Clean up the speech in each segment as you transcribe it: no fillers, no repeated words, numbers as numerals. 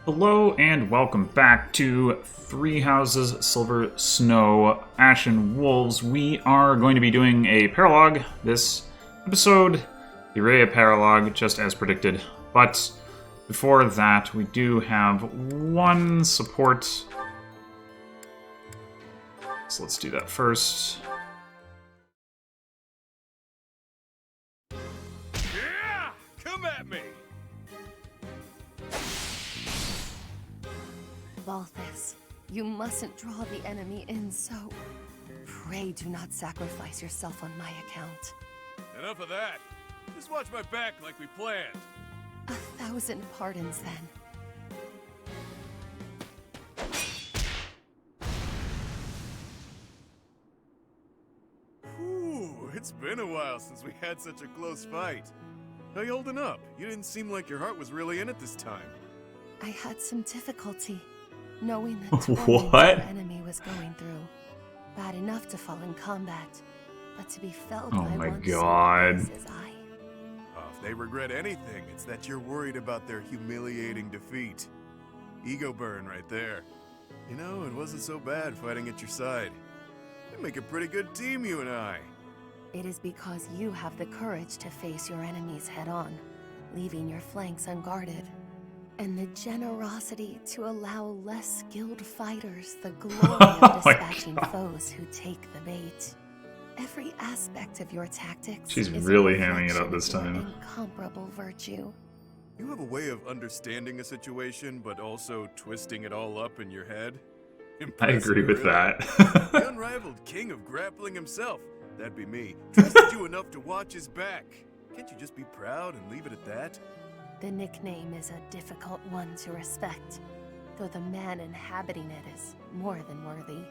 Hello and welcome back to Three Houses, Silver Snow, Ashen Wolves. We are going to be doing a paralogue this episode, the Rhea paralogue, just as predicted. But before that, we do have one support. So let's do that first. Yeah! Come at me! Balthus, you mustn't draw the enemy in, so pray do not sacrifice yourself on my account. Enough of that. Just watch my back like we planned. 1,000 pardons, then. Whew, it's been a while since we had such a close fight. How you holding up? You didn't seem like your heart was really in it this time. I had some difficulty knowing the torment What? the enemy was going through. Bad enough to fall in combat, but to be felled Oh by my one God. so close as I. If they regret anything, it's that you're worried about their humiliating defeat. Ego burn right there. You know, it wasn't so bad fighting at your side. We make a pretty good team, you and I. It is because you have the courage to face your enemies head-on, leaving your flanks unguarded. And the generosity to allow less skilled fighters the glory of dispatching foes who take the bait. Every aspect of your tactics She's is really a hamming it up reflection this of your time. incomparable virtue. You have a way of understanding a situation, but also twisting it all up in your head. I Impressive, agree with really. that. The unrivaled king of grappling himself, that'd be me, trusted you enough to watch his back. Can't you just be proud and leave it at that? The nickname is a difficult one to respect, though the man inhabiting it is more than worthy.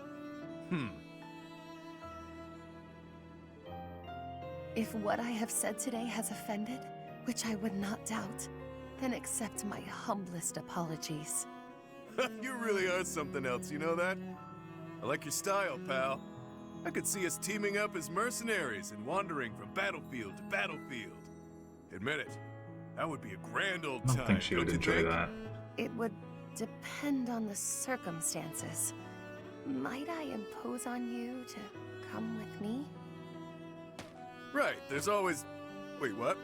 If what I have said today has offended, which I would not doubt, then accept my humblest apologies. You really are something else, you know that? I like your style, pal. I could see us teaming up as mercenaries and wandering from battlefield to battlefield. Admit it, that would be a grand old I time. don't think she would don't you enjoy think? that. It would depend on the circumstances. Might I impose on you to come with me? Right, there's always... Wait, what?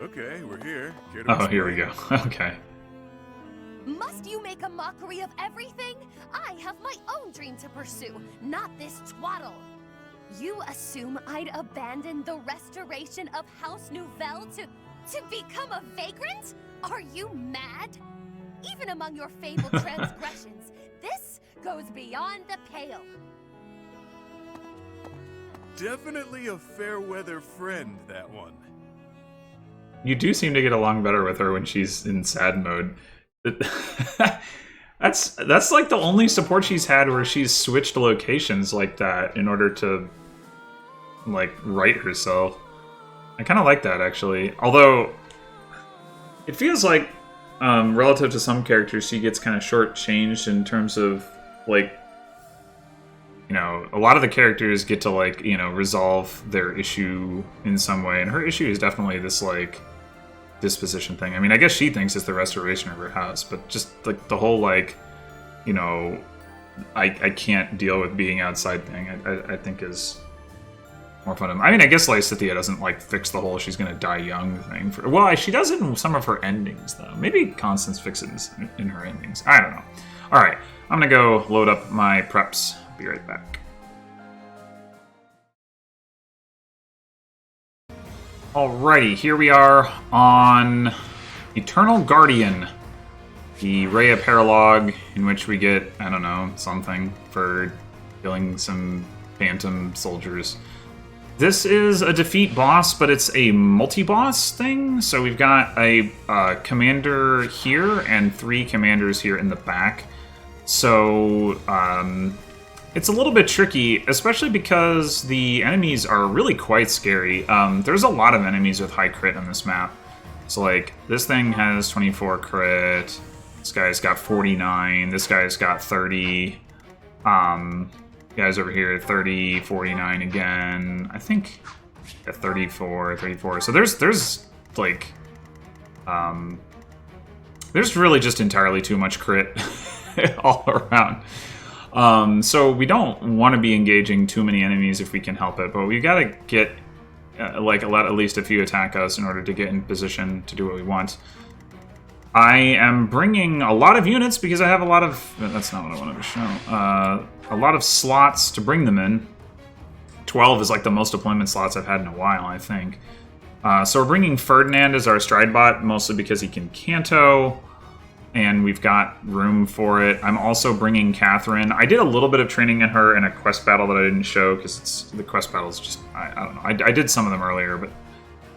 Okay, we're here. Care to Oh, here we explain? go. Okay. Must you make a mockery of everything? I have my own dream to pursue, not this twaddle. You assume I'd abandon the restoration of House Nouvelle to become a vagrant? Are you mad? Even among your fabled transgressions, this goes beyond the pale. Definitely a fair weather friend, that one. You do seem to get along better with her when she's in sad mode. That's like the only support she's had where she's switched locations like that in order to like right herself. I kind of like that actually. Although it feels like relative to some characters she gets kind of shortchanged in terms of like, you know, a lot of the characters get to like, you know, resolve their issue in some way, and her issue is definitely this like disposition thing. I mean, I guess she thinks it's the restoration of her house, but just like the whole like, you know, I can't deal with being outside thing, I think is more fun. I mean, I guess Lysithea doesn't like fix the whole she's gonna die young thing. Well, she does it in some of her endings though. Maybe Constance fixes it in her endings. I don't know. All right, I'm gonna go load up my preps. Be right back. Alrighty, here we are on Eternal Guardian, the Rhea paralogue, in which we get, I don't know, something for killing some phantom soldiers. This is a defeat boss, but it's a multi-boss thing, so we've got a commander here and 3 commanders here in the back. So, it's a little bit tricky, especially because the enemies are really quite scary. There's a lot of enemies with high crit on this map. So, like, this thing has 24 crit. This guy's got 49. This guy's got 30. Guys over here, 30, 49 again. I think 34, 34. So there's like There's really just entirely too much crit all around. So we don't want to be engaging too many enemies if we can help it, but we got to get let at least a few attack us in order to get in position to do what we want. I am bringing a lot of units because I have a lot of... That's not what I wanted to show. A lot of slots to bring them in. 12 is like the most deployment slots I've had in a while, I think. So we're bringing Ferdinand as our stride bot, mostly because he can Canto, and we've got room for it. I'm also bringing Catherine. I did a little bit of training in her in a quest battle that I didn't show, because the quest battles just... I don't know. I did some of them earlier, but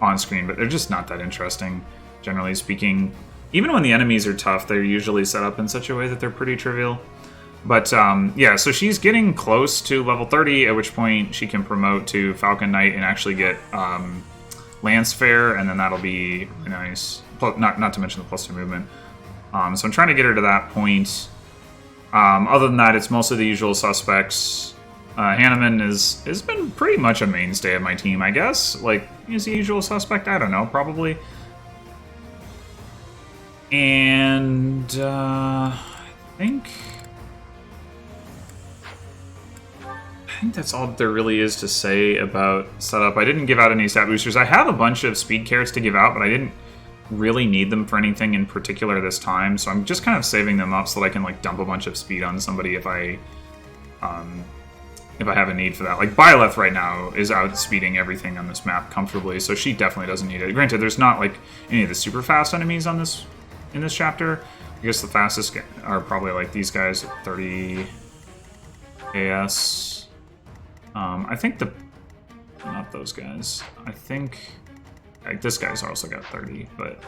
on screen, but they're just not that interesting, generally speaking. Even when the enemies are tough, they're usually set up in such a way that they're pretty trivial. But, yeah, so she's getting close to level 30, at which point she can promote to Falcon Knight and actually get Lance Fair, and then that'll be nice. Not to mention the +2 movement. So I'm trying to get her to that point. Other than that, it's mostly the usual suspects. Hanneman has been pretty much a mainstay of my team, I guess. Like, is he a usual suspect? I don't know, probably. And I think that's all there really is to say about setup. I didn't give out any stat boosters. I have a bunch of speed carrots to give out, but I didn't really need them for anything in particular this time, so I'm just kind of saving them up so that I can like dump a bunch of speed on somebody if I have a need for that. Like Byleth right now is outspeeding everything on this map comfortably, so she definitely doesn't need it. Granted, there's not like any of the super fast enemies on this in this chapter. I guess the fastest are probably like these guys at 30 AS. I think not those guys. I think like this guy's also got 30, but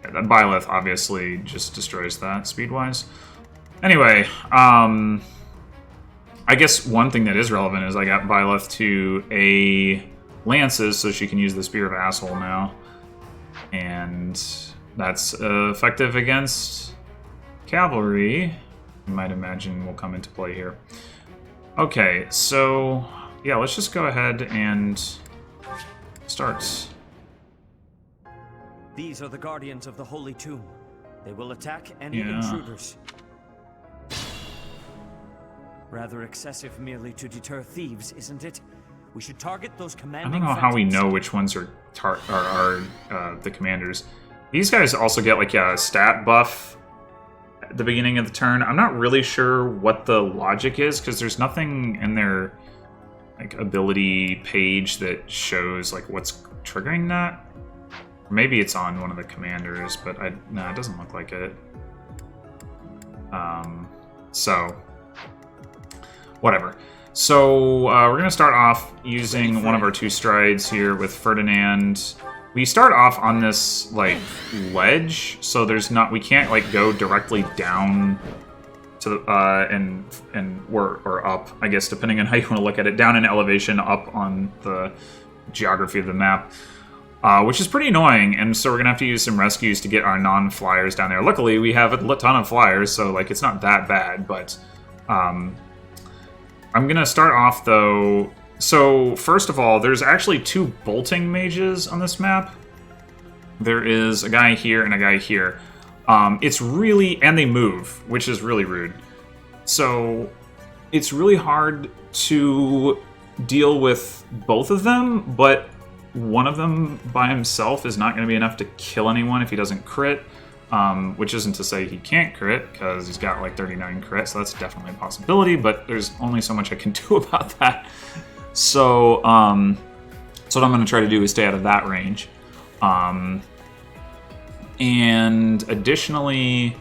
yeah, that Byleth obviously just destroys that speed-wise. Anyway, I guess one thing that is relevant is I got Byleth to a Lances, so she can use the Spear of Asshole now. And that's effective against cavalry. You might imagine will come into play here. Okay, so yeah, let's just go ahead and start. These are the guardians of the Holy Tomb. They will attack any intruders. Rather excessive merely to deter thieves, isn't it? We should target those commanding... I don't know how we know which ones are the commanders. These guys also get like a stat buff at the beginning of the turn. I'm not really sure what the logic is, because there's nothing in their like ability page that shows like what's triggering that. Maybe it's on one of the commanders, but no, it doesn't look like it. So whatever. So we're gonna start off using one of our 2 strides here with Ferdinand. We start off on this like ledge, so we can't like go directly down to the or up, I guess, depending on how you want to look at it. Down in elevation, up on the geography of the map, which is pretty annoying. And so we're gonna have to use some rescues to get our non-flyers down there. Luckily, we have a ton of flyers, so like it's not that bad. But I'm gonna start off though. So, first of all, there's actually 2 bolting mages on this map. There is a guy here and a guy here. It's really... And they move, which is really rude. So, it's really hard to deal with both of them, but one of them by himself is not going to be enough to kill anyone if he doesn't crit. Which isn't to say he can't crit, because he's got like 39 crit, so that's definitely a possibility, but there's only so much I can do about that. So, so what I'm going to try to do is stay out of that range. And additionally,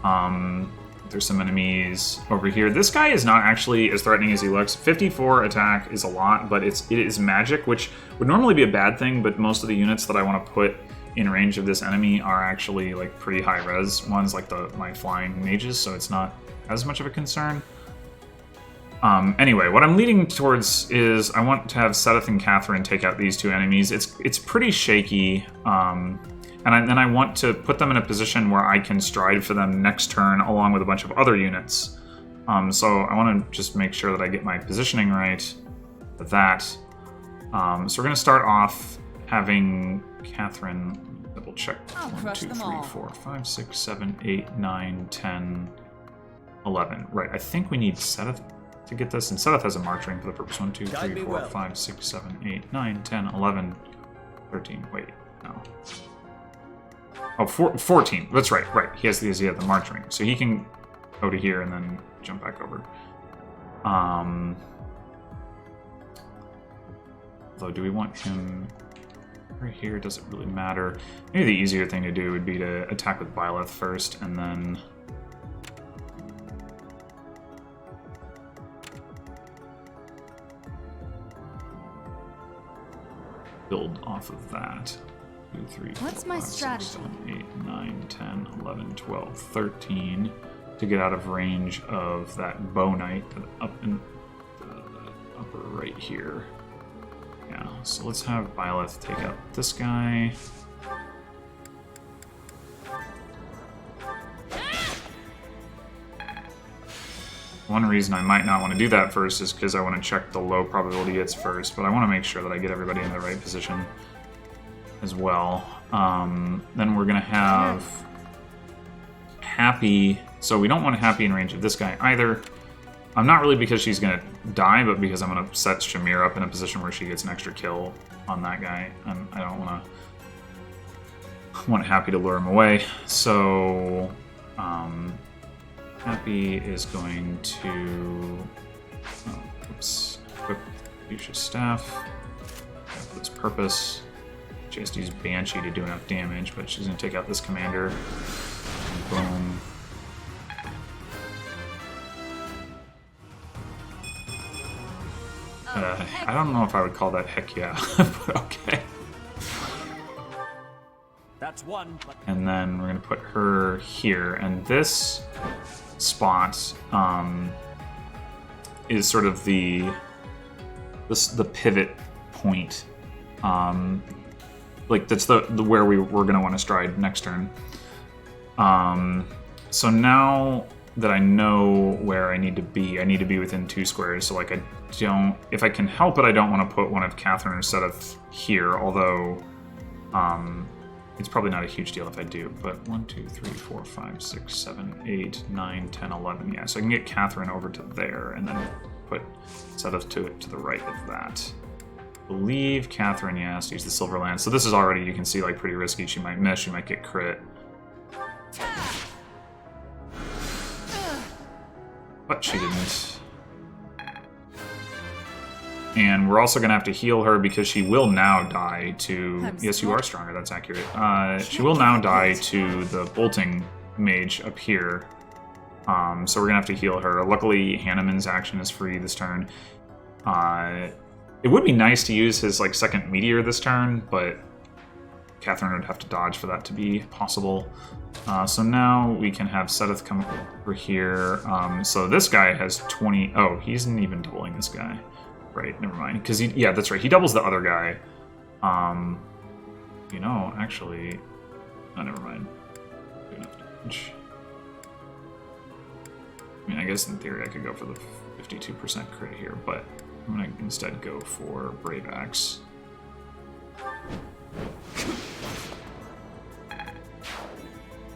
there's some enemies over here. This guy is not actually as threatening as he looks. 54 attack is a lot, but it is magic, which would normally be a bad thing, but most of the units that I want to put in range of this enemy are actually like pretty high res ones, like my flying mages, so it's not as much of a concern. Anyway, what I'm leading towards is I want to have Seth and Catherine take out these 2 enemies. It's pretty shaky, and then I want to put them in a position where I can stride for them next turn along with a bunch of other units. So I want to just make sure that I get my positioning right with that. So we're going to start off having Catherine Double check. I'll 1, crush 2, them 3, all. 4, 5, 6, 7, 8, 9, 10, 11. Right, I think we need Seth to get this, and Seth has a march ring for the purpose. 1, 2, Guide 3, me 4, well. 5, 6, 7, 8, 9, 10, 11, 13. Wait, no. Oh, 14. That's right. He has the march ring, so he can go to here and then jump back over. Though, do we want him right here? Does it really matter? Maybe the easier thing to do would be to attack with Byleth first, and then build off of that. 2, 3, 4, What's my 5, 6, strategy? 7, 8, 9, 10, 11, 12, 13 to get out of range of that bow knight up in the upper right here. Yeah, so let's have Byleth take out this guy. One reason I might not want to do that first is because I want to check the low probability hits first, but I want to make sure that I get everybody in the right position as well. Then we're going to have Happy. So we don't want Happy in range of this guy either. Not really because she's going to die, but because I'm going to set Shamir up in a position where she gets an extra kill on that guy, and I don't want Happy to lure him away. So Happy is going to equip Lucia's staff for this purpose. She has to use Banshee to do enough damage, but she's going to take out this commander. And boom. I don't know if I would call that heck yeah, but okay. That's one, but And then we're going to put her here, and this spot is sort of the pivot point. Like that's the where we're going to want to stride next turn. So now that I know where I need to be within 2 squares. So like if I can help it, I don't want to put one of Catherine or Seth here, although it's probably not a huge deal if I do. But 1, 2, 3, 4, 5, 6, 7, 8, 9, 10, 11. Yeah, so I can get Catherine over to there and then put Seth to the right of that. I believe Catherine, yeah, has to use the Silver Lance. So this is already, you can see, like pretty risky. She might miss, she might get crit. But she didn't. And we're also going to have to heal her because she will now die to... Yes, you are stronger, that's accurate. She will now die to the bolting mage up here. So we're going to have to heal her. Luckily, Hanneman's action is free this turn. It would be nice to use his second meteor this turn, but Catherine would have to dodge for that to be possible. So now we can have Seth come over here. So this guy has 20... Oh, he isn't even doubling this guy. Right, never mind. Because yeah, that's right. He doubles the other guy. You know, actually... Oh, never mind. Do enough damage. I mean, I guess in theory I could go for the 52% crit here, but I'm going to instead go for Brave Axe.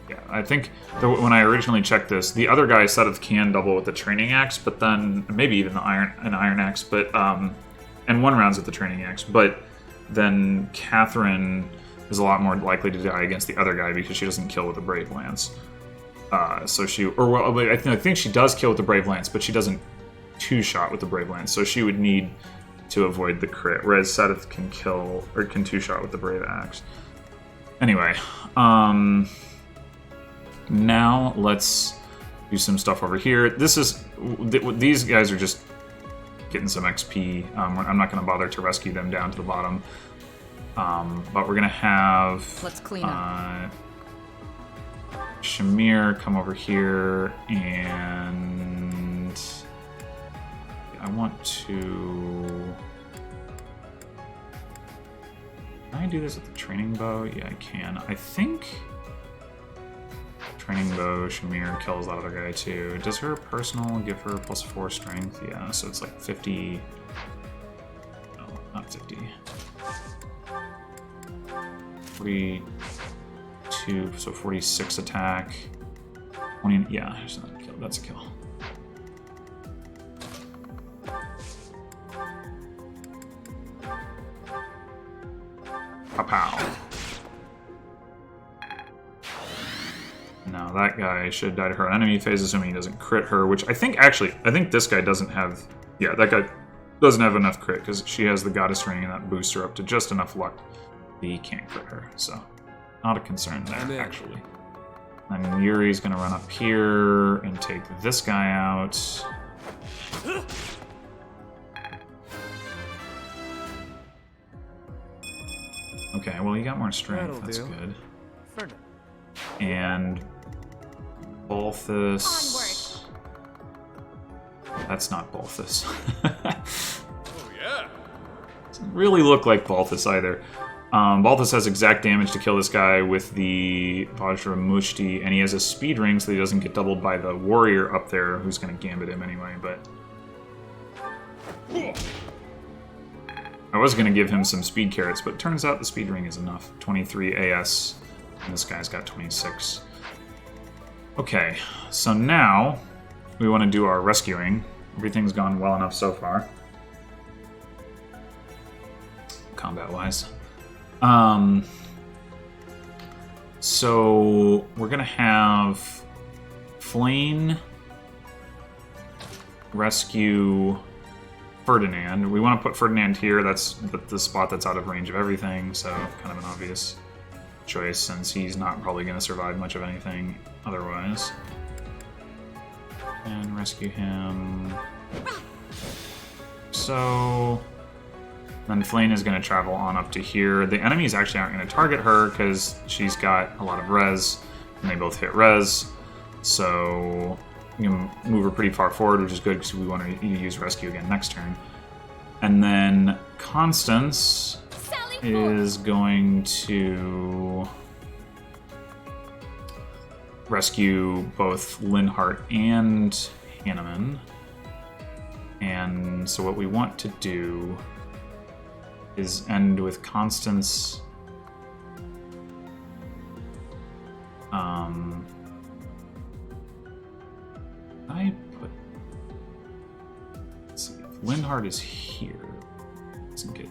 Yeah, I think when I originally checked this, the other guy Seth can double with the Training Axe, but then maybe even an Iron Axe, but and 1 rounds with the Training Axe, but then Catherine is a lot more likely to die against the other guy because she doesn't kill with the Brave Lance. I think she does kill with the Brave Lance, but she doesn't 2-shot with the Brave Lance, so she would need to avoid the crit, whereas Seth can kill or can 2-shot with the Brave Axe. Anyway, now let's do some stuff over here. These guys are just getting some XP. I'm not going to bother to rescue them down to the bottom, but we're going to have Let's clean up. Shamir come over here, and I want to... Can I do this with the training bow? Yeah, I can. I think training bow, Shamir kills that other guy too. Does her personal give her +4 strength? Yeah, so it's like 50... No, not 50. 40... 42, so 46 attack. 20, yeah, there's not a kill. That's a kill. Pow. Now that guy should die to her enemy phase, assuming he doesn't crit her, which I think this guy doesn't have... Yeah, that guy doesn't have enough crit, because she has the Goddess Ring, and that boosts her up to just enough luck that he can't crit her, so... Not a concern there, actually. And Yuri's gonna run up here and take this guy out. Okay, well, you got more strength. That's good. And Balthus. That's not Balthus. Oh, yeah. Doesn't really look like Balthus either. Balthus has exact damage to kill this guy with the Vajra Mushti, and he has a speed ring so he doesn't get doubled by the warrior up there who's going to gambit him anyway, but... I was going to give him some speed carrots, but it turns out the speed ring is enough. 23 AS, and this guy's got 26. Okay, so now we want to do our rescuing. Everything's gone well enough so far. Combat-wise. So we're gonna have Flane rescue Ferdinand. We want to put Ferdinand here. That's the spot that's out of range of everything, so kind of an obvious choice since he's not probably going to survive much of anything otherwise. And rescue him. So... Then Flane is going to travel on up to here. The enemies actually aren't going to target her because she's got a lot of res, and they both hit res. So you can move her pretty far forward, which is good because we want to use rescue again next turn. And then Constance is going to rescue both Linhardt and Hanneman. And so what we want to do is end with Constance. I put. Let's see. If Linhardt is here, doesn't get.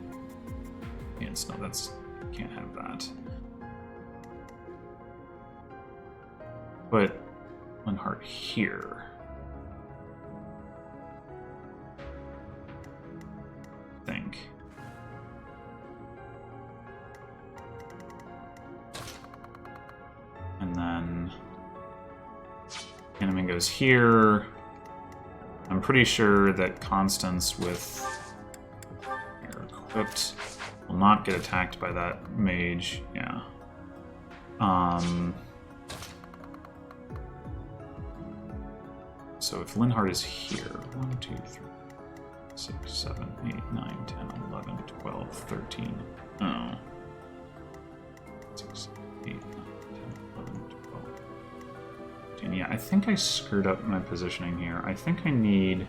Yes, no, that's can't have that. Put Linhardt here. I think. And then Hanneman goes here. I'm pretty sure that Constance with here equipped will not get attacked by that mage. Yeah. So if Linhardt is here, 1, 2, 3, 6, 7, 8, 9, 10, 11, 12, 13. Oh. 6, 8, 9, 10, 11, 12. 13. Yeah, I think I screwed up my positioning here. I think I need...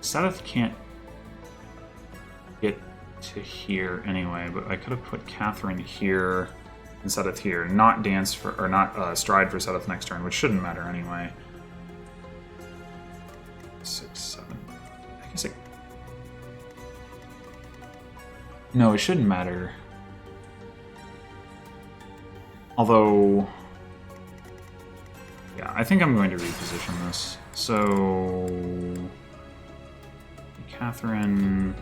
Seth can't get to here anyway, but I could have put Catherine here and Seth here. Not dance for, or not stride for Seth next turn, which shouldn't matter anyway. 6, 7. I guess it. No, it shouldn't matter. Although, yeah, I think I'm going to reposition this. So, Catherine.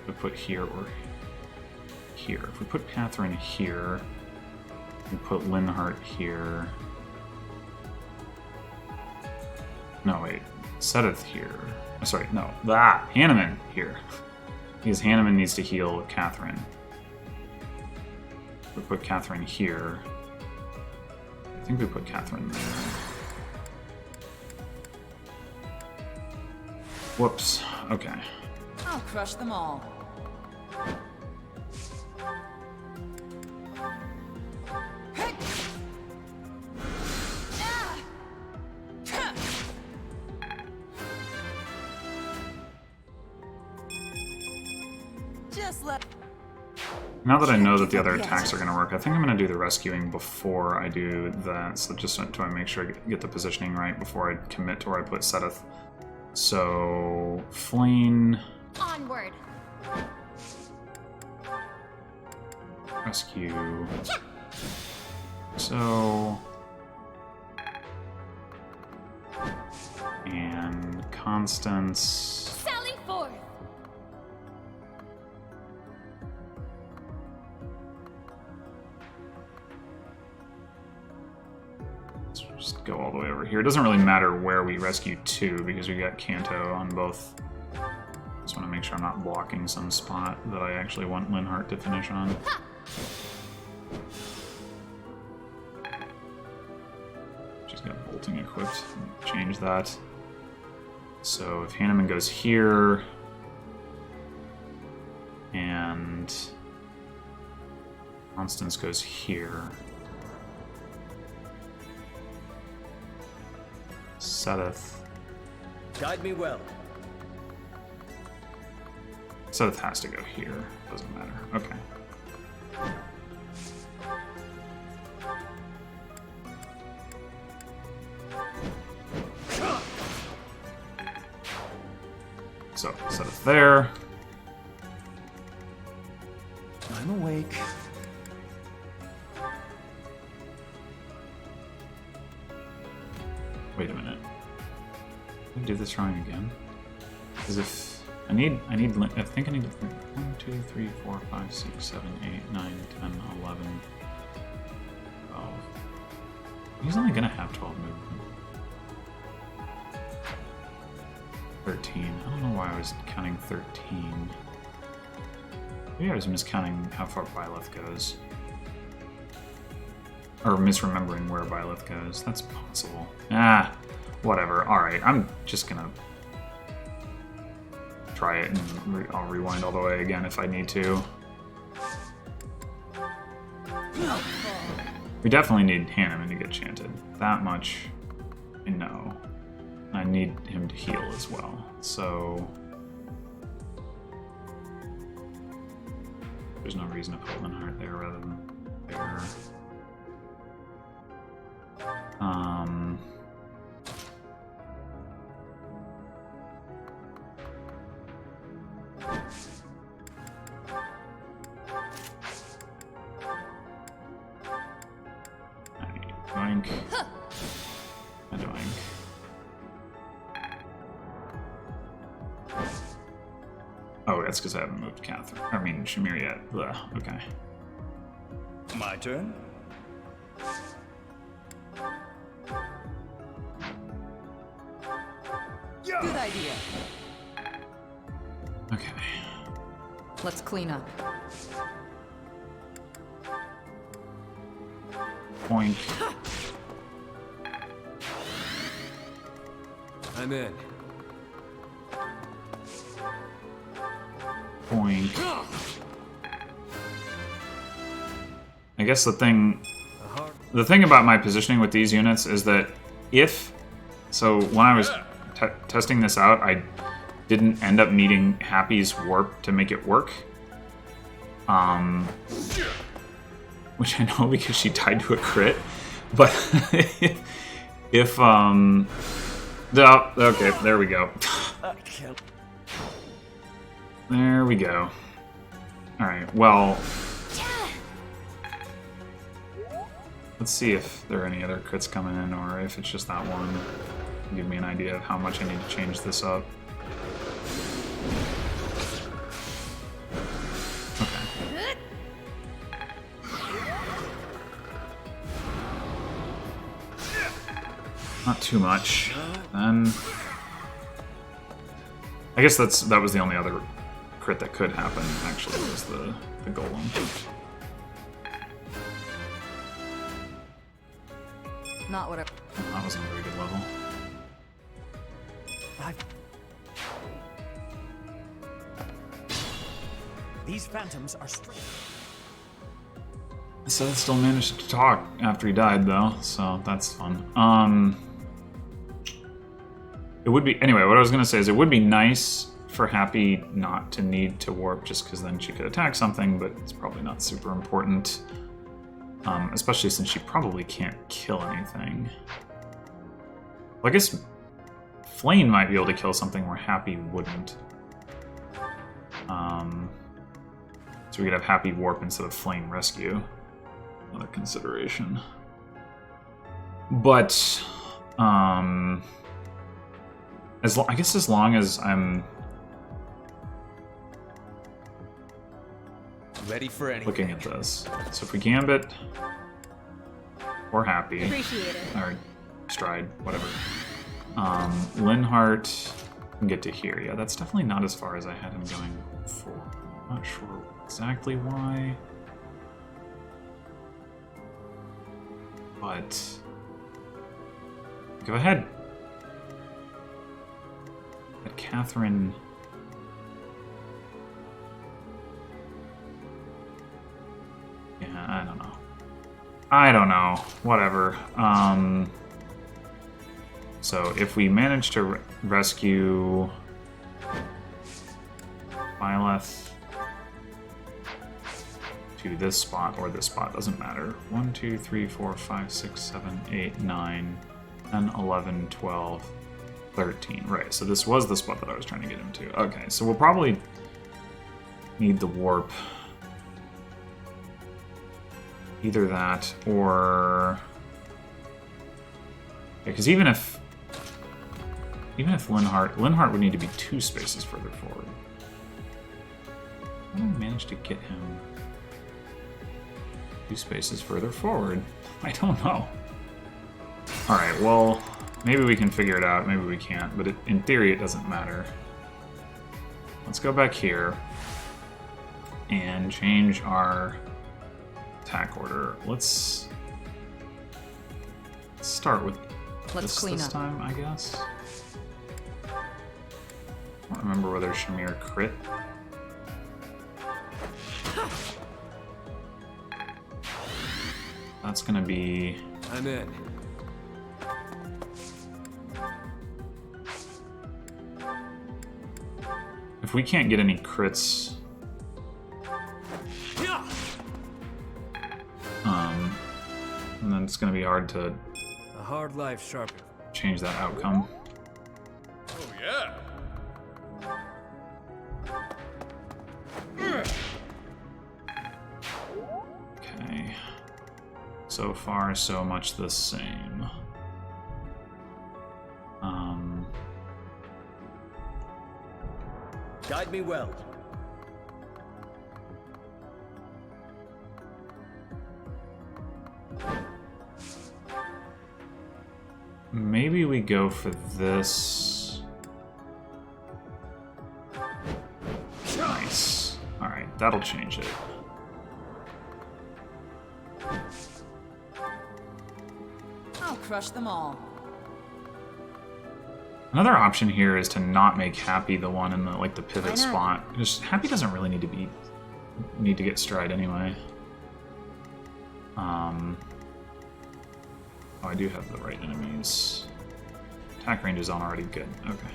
We put here or here. If we put Catherine here, we put Linhardt here. No, wait. Sedith here. Oh, sorry, no. Hanneman here. Because Hanneman needs to heal Catherine. We put Catherine here. I think we put Catherine there. Whoops. Okay. I'll crush them all. Now that I know that the other attacks are going to work, I think I'm going to do the rescuing before I do that. So just to make sure I get the positioning right before I commit to where I put Seteth. So, Fleen. Onward. Rescue. So... And Constance. Sally forth. Let's just go all the way over here. It doesn't really matter where we rescue to because we got Kanto on both. Just want to make sure I'm not blocking some spot that I actually want Linhardt to finish on. Ha! She's got bolting equipped. Change that. So if Hanneman goes here, and Constance goes here, Seteth. Guide me well. Seteth has to go here. Doesn't matter. Okay. So, Seteth there. I'm awake. Wait a minute. Did I do this wrong again? Because if I think I need 1, 2, 3, 4, 5, 6, 7, 8, 9, 10, 11, 12. He's only gonna have 12 movement. 13. I don't know why I was counting 13. Maybe I was miscounting how far Byleth goes. Or misremembering where Byleth goes. That's possible. Ah, whatever. Alright, I'm just gonna try it and I'll rewind all the way again if I need to. We definitely need Hanneman to get chanted. That much I know. I need him to heal as well. So there's no reason to put Linhardt there rather than there. Doink. A doink. Oh, that's because I haven't moved Shamir yet. Blah. Okay. My turn? Good idea. Okay. Let's clean up. Point. I'm in. Point. I guess the thing about my positioning with these units is that when I was testing this out, I didn't end up needing Happy's warp to make it work. Which I know because she died to a crit, but okay, there we go. There we go. Alright, well, let's see if there are any other crits coming in, or if it's just that one. Give me an idea of how much I need to change this up. Okay. Not too much. Then I guess that was the only other crit that could happen, actually, was the golem. Not what I... That wasn't a very good level. These phantoms are straight. So still managed to talk after he died, though, so that's fun. It would be... Anyway, what I was going to say is it would be nice for Happy not to need to warp just because then she could attack something, but it's probably not super important. Especially since she probably can't kill anything. Well, I guess Flame might be able to kill something where Happy wouldn't. So we could have Happy warp instead of Flame rescue. Another consideration. But I guess as long as I'm ready for anything. Looking at this. So if we Gambit or Happy Appreciate it. or Stride, whatever. Linhart can get to here. Yeah, that's definitely not as far as I had him going before. I'm not sure exactly why. But if I had Catherine. Yeah, I don't know. I don't know. Whatever. So if we manage to rescue Byleth to this spot or this spot, doesn't matter. 1, 2, 3, 4, 5, 6, 7, 8, 9, 10, 11, 12, 13. Right, so this was the spot that I was trying to get him to. Okay, so we'll probably need the warp. Either that or... because even if Linhart would need to be 2 spaces further forward. How did I manage to get him 2 spaces further forward? I don't know. Alright, well, maybe we can figure it out, maybe we can't, but in theory it doesn't matter. Let's go back here and change our attack order. Let's start with Let's clean this up. time, I guess. I don't remember whether Shamir crit. That's gonna be... I'm in. If we can't get any crits... and then it's gonna be hard to A hard life sharpened. change that outcome. Oh, yeah. Okay. So far, so much the same. Guide me well. Maybe we go for this. Nice. Alright, that'll change it. I'll crush them all. Another option here is to not make Happy the one in the the pivot spot. Just Happy doesn't really need to get Stride anyway. Oh, I do have the right enemies. Attack range is on already. Good. Okay.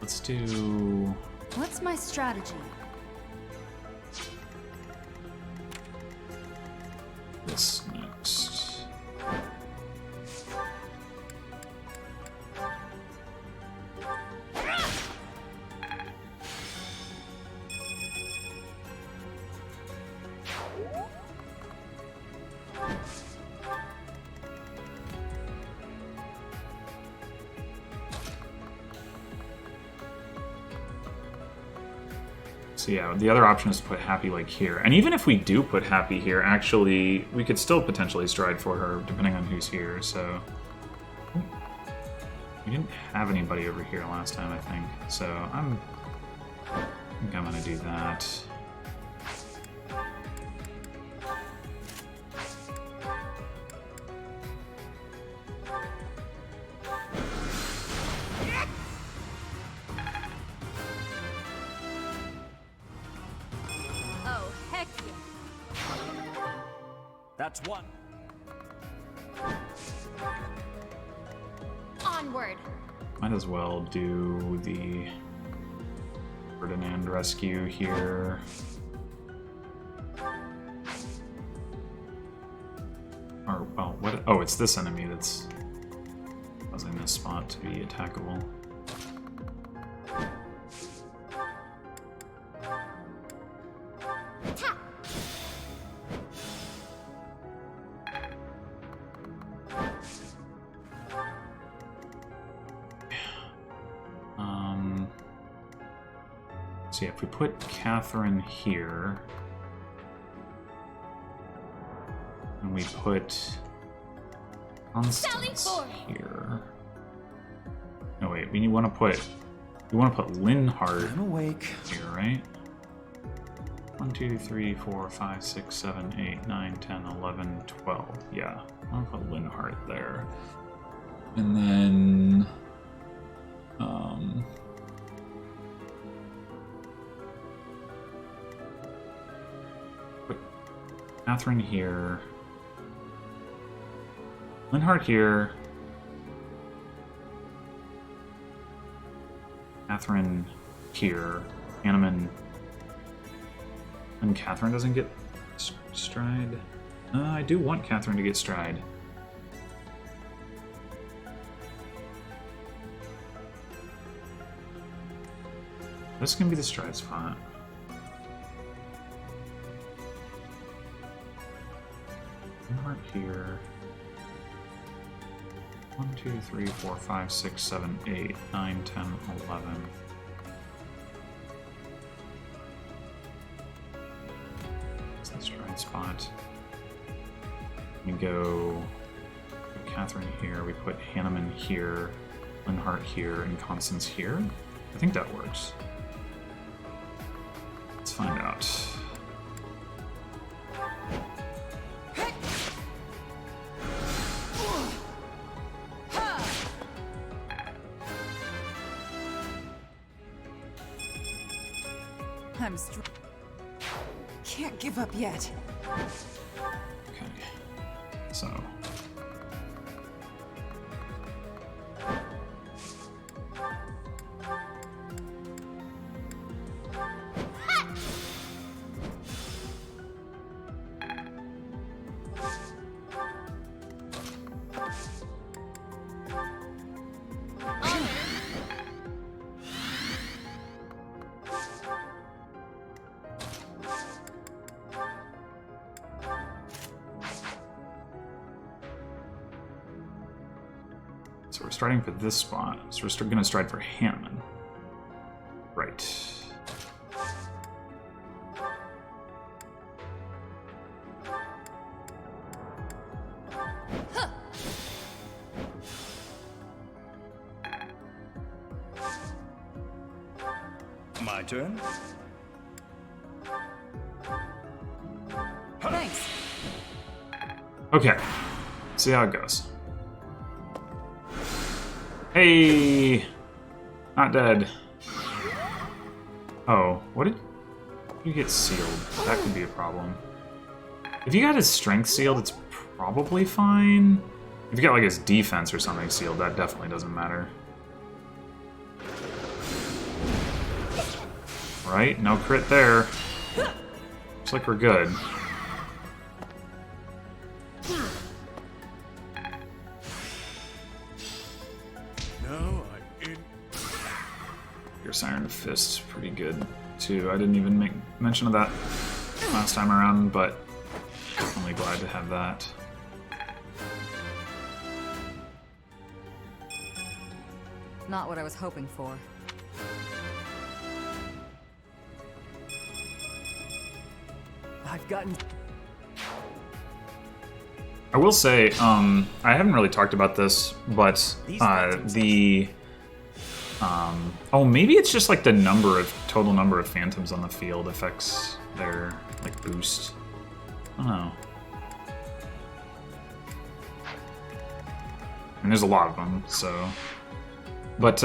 Let's do What's my strategy? this next. So yeah, the other option is to put Happy here. And even if we do put Happy here, actually, we could still potentially Stride for her, depending on who's here, so... We didn't have anybody over here last time, I think. So I think I'm gonna do that. Oh, heck yeah. That's one. On Onward. Might as well do the Ferdinand rescue here. Or, well, what? Oh, it's this enemy that's causing this spot to be attackable. So yeah, if we put Catherine here, and we put Constance here. No wait, we want to put Linhardt I'm awake. here, right? 1, 2, 3, 4, 5, 6, 7, 8, 9, 10, 11, 12. Yeah, I'll put Linhardt there. And then put Catherine here. Linhardt here. Catherine here. Hanneman. And Catherine doesn't get stride. I do want Catherine to get stride. This can be the stride spot. Linhardt here. 1, 2, 3, 4, 5, 6, 7, 8, 9, 10, 11. That's the stride spot. We go put Catherine here, we put Hanneman here, Linhardt here, and Constance here. I think that works. Let's find out. I'm can't give up yet. Okay. So. So we're starting for this spot. So we're going to stride for Hanneman. Right. My turn. Thanks. Okay. See how it goes. Hey! Not dead. Oh, what did you get sealed? That could be a problem. If you got his strength sealed, it's probably fine. If you got like his defense or something sealed, that definitely doesn't matter. Right? No crit there. Looks like we're good. Your Siren Fist's pretty good too. I didn't even make mention of that last time around, but definitely glad to have that. Not what I was hoping for. I've gotten. I will say, I haven't really talked about this, but oh, maybe it's just like the total number of phantoms on the field affects their like boost. I don't know. And there's a lot of them, so. But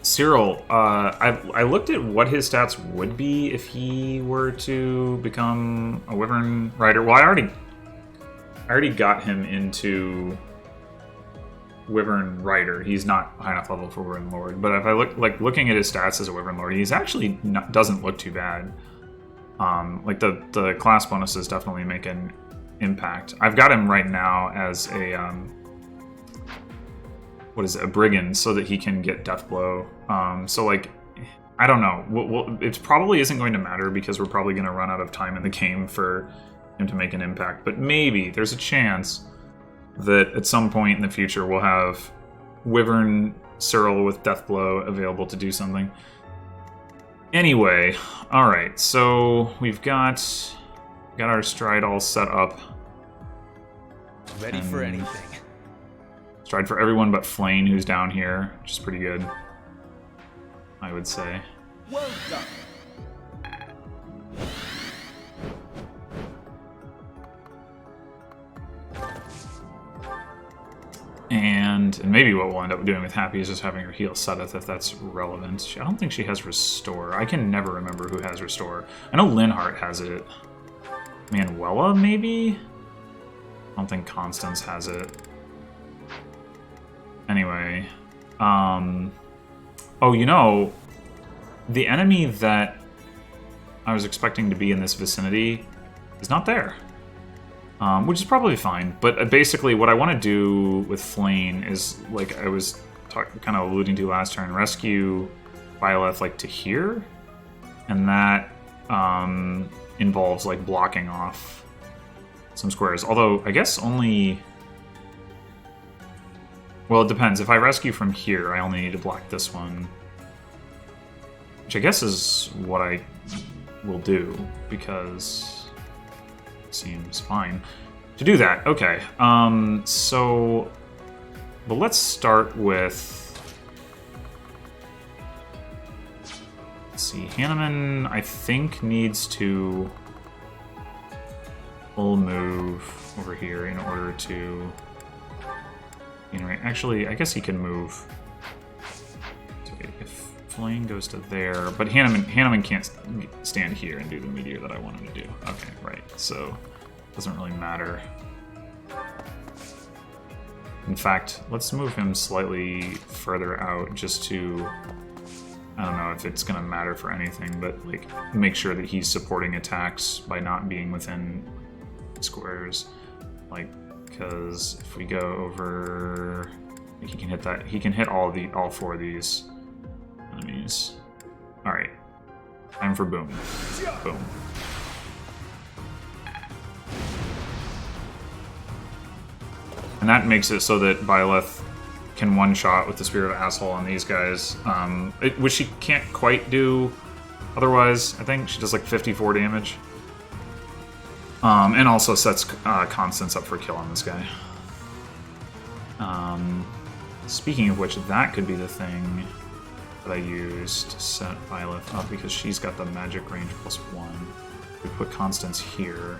Cyril, I looked at what his stats would be if he were to become a Wyvern Rider. Well, I already got him into Wyvern Rider. He's not high enough level for Wyvern Lord. But if I looking at his stats as a Wyvern Lord, he's actually doesn't look too bad. Like the class bonuses definitely make an impact. I've got him right now as a what is it, a brigand, so that he can get Death Blow. So like, I don't know. It probably isn't going to matter because we're probably going to run out of time in the game for him to make an impact. But maybe there's a chance that at some point in the future we'll have Wyvern Cyril with Death Blow available to do something. Anyway, all right. So we've got our stride all set up. Ready for anything. Stride for everyone but Flane, who's down here, which is pretty good, I would say. Well done. And maybe what we'll end up doing with Happy is just having her heal Sethith if that's relevant. I don't think she has Restore. I can never remember who has Restore. I know Linhardt has it. Manuela, maybe? I don't think Constance has it. Anyway. Oh, you know, the enemy that I was expecting to be in this vicinity is not there. Which is probably fine. But basically what I want to do with Flane is, like I was kind of alluding to last turn, rescue Byleth like to here. And that involves like blocking off some squares. Although I guess only... Well, it depends. If I rescue from here, I only need to block this one. Which I guess is what I will do, because it seems fine to do that. Okay, so... But let's start with... Let's see, Hanneman, I think, needs to full move over here in order to... Actually, I guess he can move. Okay, if Flame goes to there, but Hanneman can't stand here and do the meteor that I want him to do. Okay, right. So it doesn't really matter. In fact, let's move him slightly further out just to, I don't know if it's gonna matter for anything, but like make sure that he's supporting attacks by not being within squares. Like, because if we go over, he can hit that. He can hit all four of these enemies. All right, time for boom, boom. And that makes it so that Byleth can one-shot with the Spirit of Asshole on these guys, which she can't quite do otherwise. I think she does like 54 damage. And also sets Constance up for a kill on this guy. Speaking of which, that could be the thing that I use to set Byleth up, because she's got the magic range +1. We put Constance here.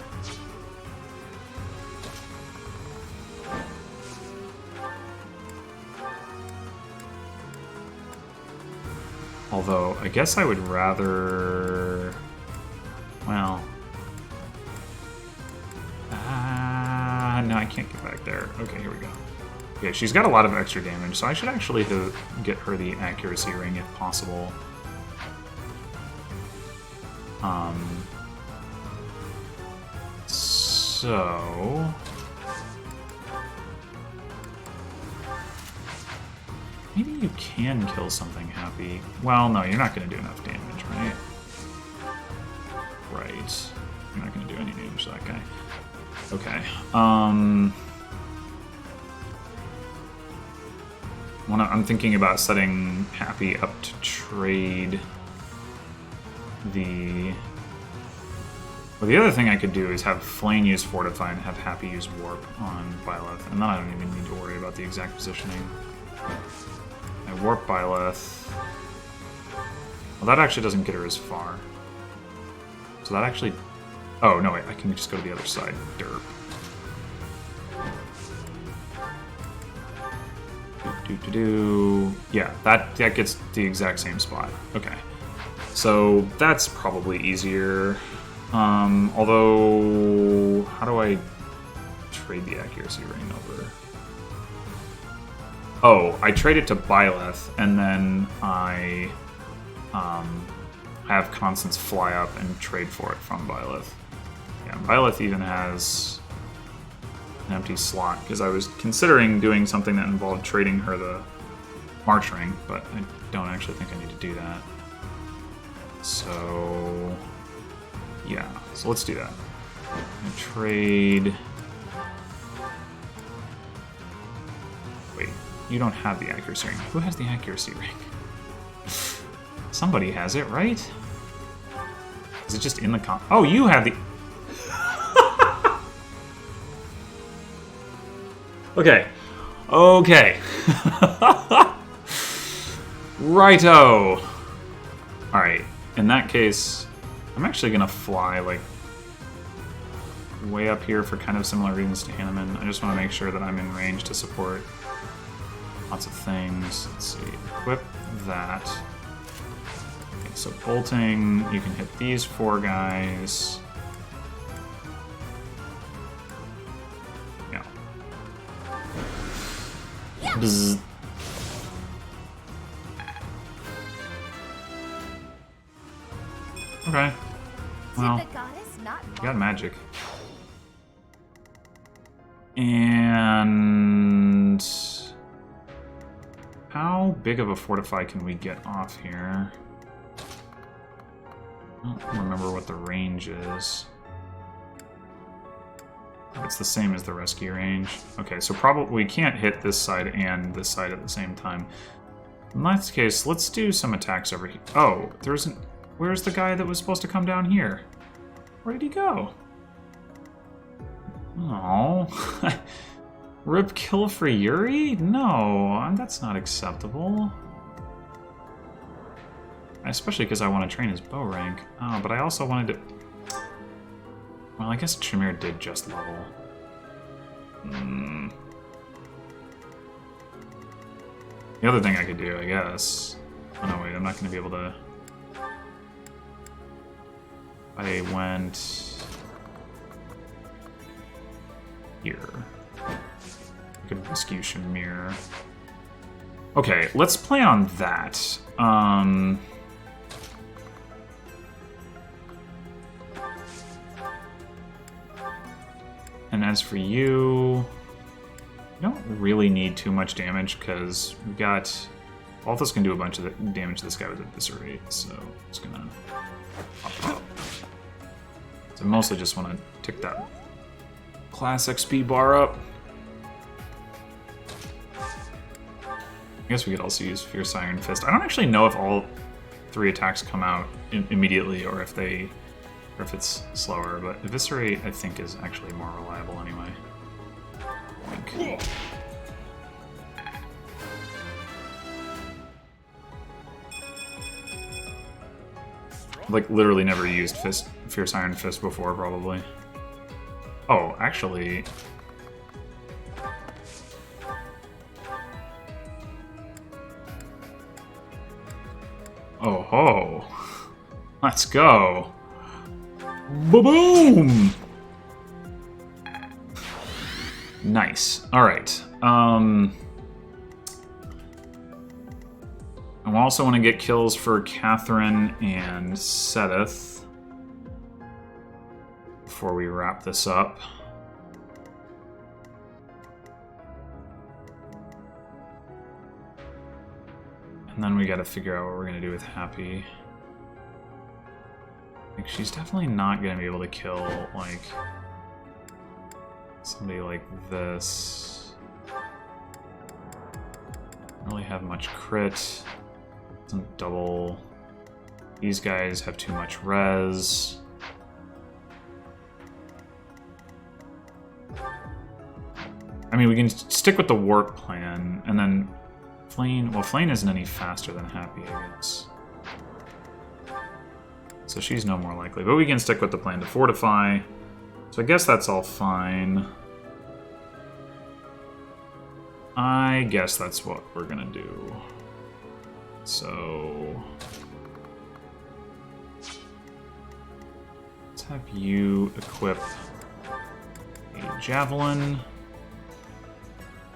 Although, I guess I would rather... Well... no, I can't get back there. Okay, here we go. Yeah, she's got a lot of extra damage, so I should actually get her the accuracy ring if possible. So... Maybe you can kill something happy. Well, no, you're not going to do enough damage, right? Right. You're not going to do any damage to that guy. Okay. I'm thinking about setting Happy up to trade the... Well, the other thing I could do is have Flame use Fortify and have Happy use Warp on Byleth, and then I don't even need to worry about the exact positioning. I Warp Byleth. Well, that actually doesn't get her as far. So that actually... Oh, no, wait, I can just go to the other side. Derp. Yeah, that gets the exact same spot. Okay. So that's probably easier. Although, how do I trade the accuracy ring over? Oh, I traded to Byleth, and then I have Constance fly up and trade for it from Byleth. Yeah, Byleth even has an empty slot, because I was considering doing something that involved trading her the March Ring, but I don't actually think I need to do that. So, yeah, so let's do that. Trade... Wait, you don't have the accuracy ring. Who has the accuracy ring? Somebody has it, right? Is it just in the Oh, you have the... Okay. Okay. Righto. Alright, in that case, I'm actually gonna fly, like, way up here for kind of similar reasons to Hanneman. I just want to make sure that I'm in range to support lots of things. Let's see, equip that. Okay, so bolting, you can hit these 4 guys. Yeah. Bzz. Okay. Well, Did the goddess not you got magic. And how big of a fortify can we get off here? I don't remember what the range is. It's the same as the rescue range. Okay, so probably we can't hit this side and this side at the same time. In that case, let's do some attacks over here. Oh, there isn't... Where's the guy that was supposed to come down here? Where did he go? Oh, Rip kill for Yuri? No, that's not acceptable. Especially because I want to train his bow rank. Oh, but I also wanted to... Well, I guess Tremere did just level. The other thing I could do, I guess... Oh no, wait, I'm not going to be able to... I went... here. I could rescue Shamir. Okay, let's play on that. And as for you, you don't really need too much damage because we got... Balthus can do a bunch of damage to this guy with Eviscerate, so it's gonna pop up. So I mostly just want to tick that class XP bar up. I guess we could also use Fierce Iron Fist. I don't actually know if all 3 attacks come out immediately or if it's slower, but Eviscerate I think is actually more reliable anyway. Like, Like, literally never used Fierce Iron Fist before, probably. Oh, actually... Oh ho! Let's go! Ba-boom! Nice. Alright. I also want to get kills for Catherine and Sedith before we wrap this up. And then we gotta figure out what we're gonna do with Happy. Like, she's definitely not gonna be able to kill, like, somebody like this. Don't really have much crit. Doesn't double. These guys have too much res. I mean, we can stick with the warp plan, and then Flane... Well, Flane isn't any faster than Happy, I guess. So she's no more likely. But we can stick with the plan to fortify. So I guess that's all fine. I guess that's what we're gonna do. So... let's have you equip a Javelin.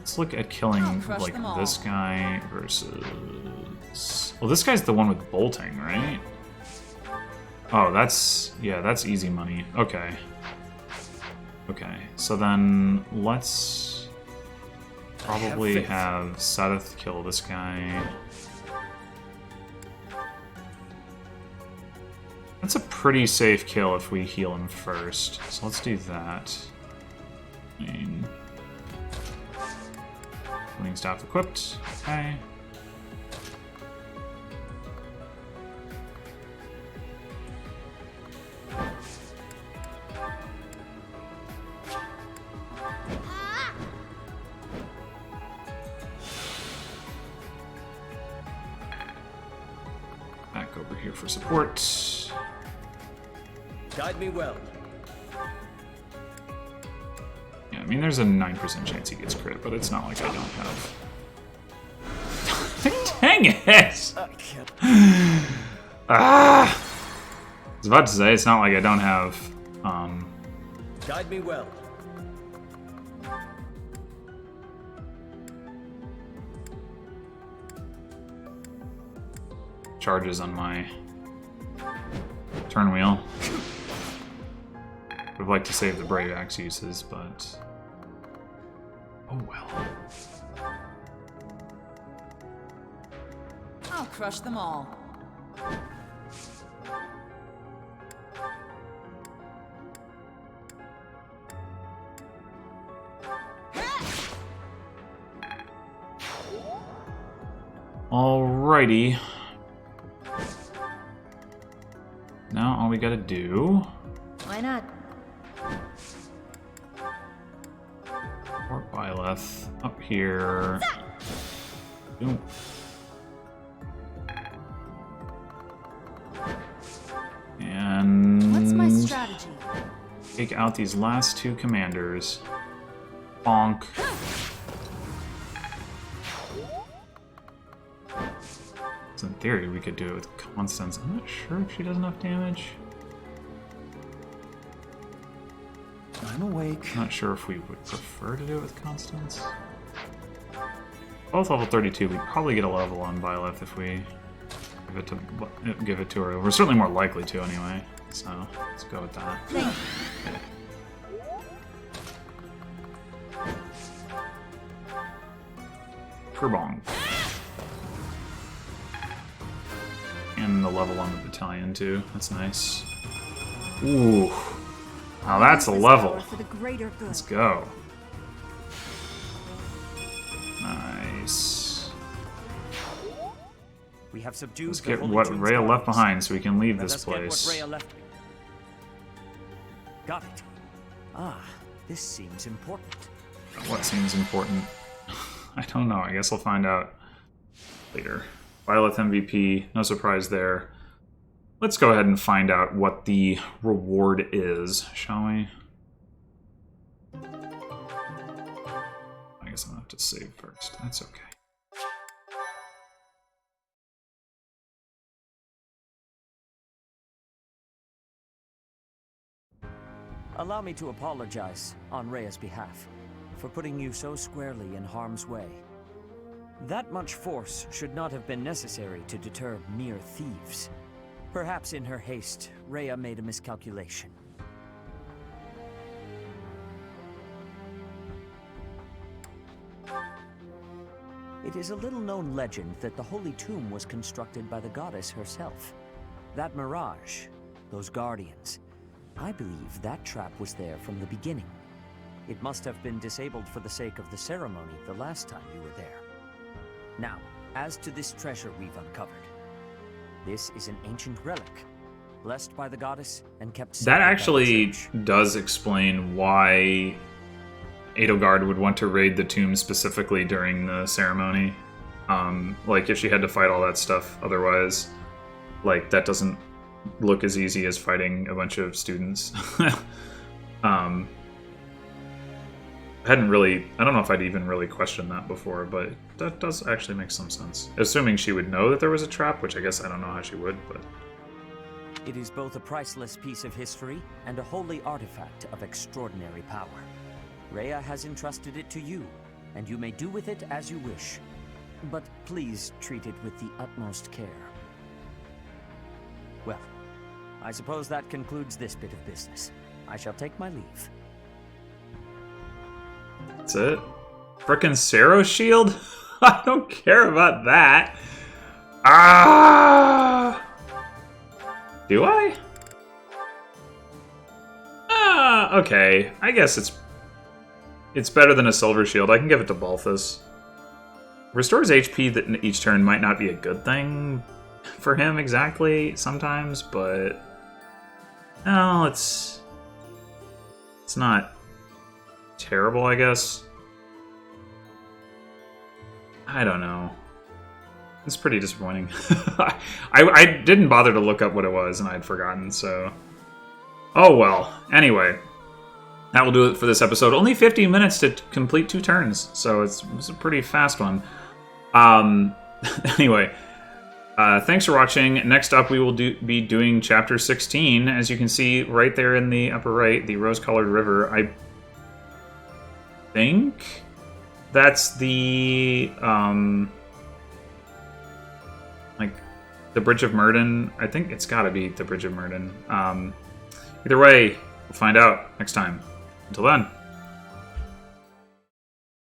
Let's look at killing I'll crush like them all. this guy versus. Well, this guy's the one with bolting, right? Oh, that's easy money. Okay. Okay, so then let's probably have Seth kill this guy. That's a pretty safe kill if we heal him first. So let's do that. Healing staff equipped. Okay. Back over here for support. Guide me well. Yeah, I mean, there's a 9% chance he gets crit, but it's not like I don't have. Dang it! Ah! I was about to say, it's not like I don't have, Guide me well. charges on my turn wheel. Would like to save the Brave Axe uses, but... Oh well. I'll crush them all. Alrighty. Now all we gotta do... Why not? Or Byleth up here. Boom. And What's my strategy? take out these last two commanders. Bonk. So in theory, we could do it with Constance. I'm not sure if she does enough damage. I'm awake. Not sure if we would prefer to do it with Constance. Both level 32, we'd probably get a level on Byleth if we give it to her. We're certainly more likely to anyway, so let's go with that. Kerbong. And the level on the battalion too. That's nice. Ooh. Now that's a level. For the greater good. Let's go. Nice. We have subdued Let's the get Holy what Tomb's Rhea left guards. behind so we can leave Let this us get what place. Rhea left. Got it. Ah, this seems important. What seems important? I don't know. I guess I'll find out later. Byleth MVP, no surprise there. Let's go ahead and find out what the reward is, shall we? I guess I'm gonna have to save first. That's okay. Allow me to apologize on Rhea's behalf for putting you so squarely in harm's way. That much force should not have been necessary to deter mere thieves. Perhaps in her haste, Rhea made a miscalculation. It is a little-known legend that the Holy Tomb was constructed by the goddess herself. That mirage, those guardians, I believe that trap was there from the beginning. It must have been disabled for the sake of the ceremony the last time you were there. Now, as to this treasure we've uncovered. This is an ancient relic, blessed by the goddess and kept sacred That by the actually church. does explain why Edelgard would want to raid the tomb specifically during the ceremony. Like, if she had to fight all that stuff otherwise, like, that doesn't look as easy as fighting a bunch of students. I don't know if I'd even really questioned that before, but that does actually make some sense. Assuming she would know that there was a trap, which I guess I don't know how she would, but... It is both a priceless piece of history and a holy artifact of extraordinary power. Rhea has entrusted it to you, and you may do with it as you wish. But please treat it with the utmost care. Well, I suppose that concludes this bit of business. I shall take my leave. That's it? Frickin' Sero shield? I don't care about that. Ah! Do I? Okay. I guess it's better than a silver shield. I can give it to Balthus. Restores HP that each turn might not be a good thing for him exactly sometimes, but no, it's not terrible, I guess. I don't know. It's pretty disappointing. I didn't bother to look up what it was, and I'd forgotten, so... Oh well. Anyway, that will do it for this episode. Only 15 minutes to complete 2 turns, so it's a pretty fast one. Anyway, thanks for watching. Next up, we will be doing Chapter 16. As you can see right there in the upper right, the rose-colored river. I think that's the, like, the Bridge of Myrden. I think it's gotta be the Bridge of Myrden. Either way, we'll find out next time. Until then.